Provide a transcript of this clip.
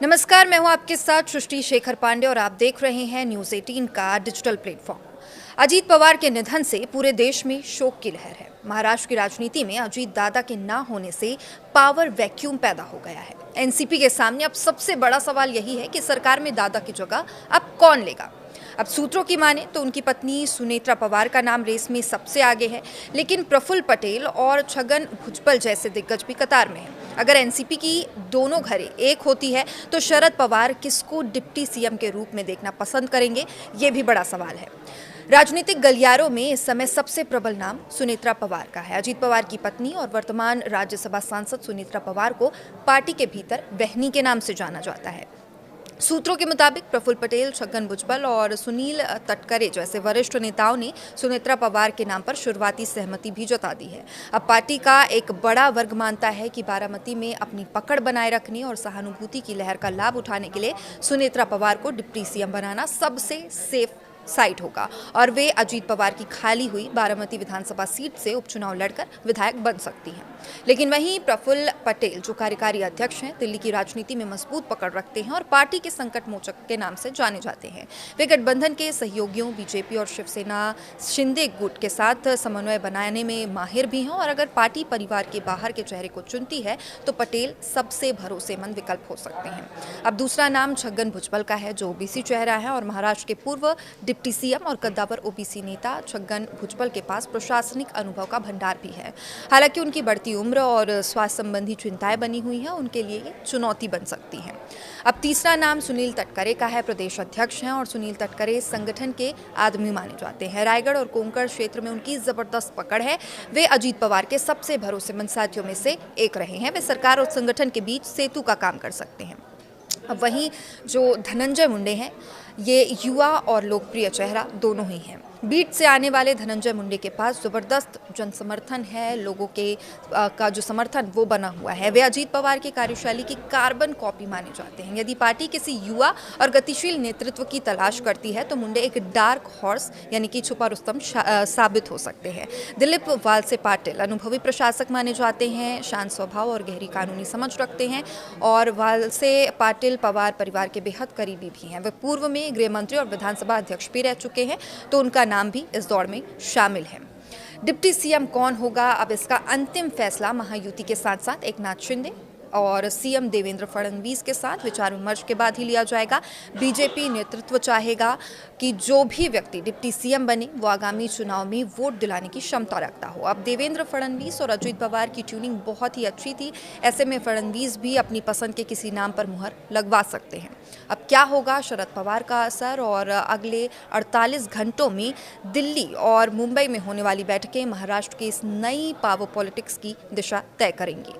नमस्कार, मैं हूं आपके साथ सृष्टि शेखर पांडे और आप देख रहे हैं न्यूज़ 18 का डिजिटल प्लेटफॉर्म। अजीत पवार के निधन से पूरे देश में शोक की लहर है। महाराष्ट्र की राजनीति में अजीत दादा के ना होने से पावर वैक्यूम पैदा हो गया है। एनसीपी के सामने अब सबसे बड़ा सवाल यही है कि सरकार में दादा की जगह अब कौन लेगा। अब सूत्रों की माने तो उनकी पत्नी सुनेत्रा पवार का नाम रेस में सबसे आगे है, लेकिन प्रफुल्ल पटेल और छगन भुजबल जैसे दिग्गज भी कतार में हैं। अगर एनसीपी की दोनों घरें एक होती है तो शरद पवार किसको डिप्टी सीएम के रूप में देखना पसंद करेंगे, ये भी बड़ा सवाल है। राजनीतिक गलियारों में इस समय सबसे प्रबल नाम सुनेत्रा पवार का है। अजीत पवार की पत्नी और वर्तमान राज्यसभा सांसद सुनेत्रा पवार को पार्टी के भीतर बहनी के नाम से जाना जाता है। सूत्रों के मुताबिक प्रफुल्ल पटेल, छगन भुजबल और सुनील तटकरे जैसे वरिष्ठ नेताओं ने सुनेत्रा पवार के नाम पर शुरुआती सहमति भी जता दी है। अब पार्टी का एक बड़ा वर्ग मानता है कि बारामती में अपनी पकड़ बनाए रखने और सहानुभूति की लहर का लाभ उठाने के लिए सुनेत्रा पवार को डिप्टी सीएम बनाना सबसे सेफ साइट होगा और वे अजीत पवार की खाली हुई बारामती विधानसभा सीट से उपचुनाव लड़कर विधायक बन सकती हैं। लेकिन वहीं प्रफुल्ल पटेल, जो कार्यकारी अध्यक्ष हैं, दिल्ली की राजनीति में मजबूत पकड़ रखते हैं और पार्टी के संकट मोचक के नाम से जाने जाते हैं। वे गठबंधन के सहयोगियों बीजेपी और शिवसेना शिंदे गुट के साथ समन्वय बनाने में माहिर भी हैं और अगर पार्टी परिवार के बाहर के चेहरे को चुनती है तो पटेल सबसे भरोसेमंद विकल्प हो सकते हैं। अब दूसरा नाम छगन भुजबल का है, जो ओबीसी चेहरा है और महाराष्ट्र के पूर्व डिप्टी सीएम और कद्दावर ओबीसी नेता छगन भुजबल के पास प्रशासनिक अनुभव का भंडार भी है। हालांकि उनकी बढ़ती उम्र और स्वास्थ्य संबंधी चिंताएं बनी हुई हैं, उनके लिए ये चुनौती बन सकती हैं। अब तीसरा नाम सुनील तटकरे का है। प्रदेश अध्यक्ष हैं और सुनील तटकरे संगठन के आदमी माने जाते हैं। रायगढ़ और कोंकण क्षेत्र में उनकी जबरदस्त पकड़ है। वे अजीत पवार के सबसे भरोसेमंद साथियों में से एक रहे हैं। वे सरकार और संगठन के बीच सेतु का काम कर सकते हैं। अब वहीं जो धनंजय मुंडे हैं, ये युवा और लोकप्रिय चेहरा दोनों ही हैं। बीट से आने वाले धनंजय मुंडे के पास जबरदस्त जनसमर्थन है, लोगों के का जो समर्थन वो बना हुआ है। वे अजीत पवार की कार्यशैली की कार्बन कॉपी माने जाते हैं। यदि पार्टी किसी युवा और गतिशील नेतृत्व की तलाश करती है तो मुंडे एक डार्क हॉर्स यानी कि छुपा रुस्तम साबित हो सकते हैं। दिलीप वालसे पाटिल अनुभवी प्रशासक माने जाते हैं, शांत स्वभाव और गहरी कानूनी समझ रखते हैं और वालसे पाटिल पवार परिवार के बेहद करीबी भी हैं। वे पूर्व में गृह मंत्री और विधानसभा अध्यक्ष भी रह चुके हैं, तो उनका नाम भी इस दौड़ में शामिल है। डिप्टी सीएम कौन होगा, अब इसका अंतिम फैसला महायुति के साथ साथ एकनाथ शिंदे और सीएम देवेंद्र फडणवीस के साथ विचार विमर्श के बाद ही लिया जाएगा। बीजेपी नेतृत्व चाहेगा कि जो भी व्यक्ति डिप्टी सीएम बने वो आगामी चुनाव में वोट दिलाने की क्षमता रखता हो। अब देवेंद्र फडणवीस और अजीत पवार की ट्यूनिंग बहुत ही अच्छी थी, ऐसे में फडणवीस भी अपनी पसंद के किसी नाम पर मुहर लगवा सकते हैं। अब क्या होगा शरद पवार का असर और अगले 48 घंटों में दिल्ली और मुंबई में होने वाली बैठकें महाराष्ट्र की इस नई पावर पॉलिटिक्स की दिशा तय करेंगी।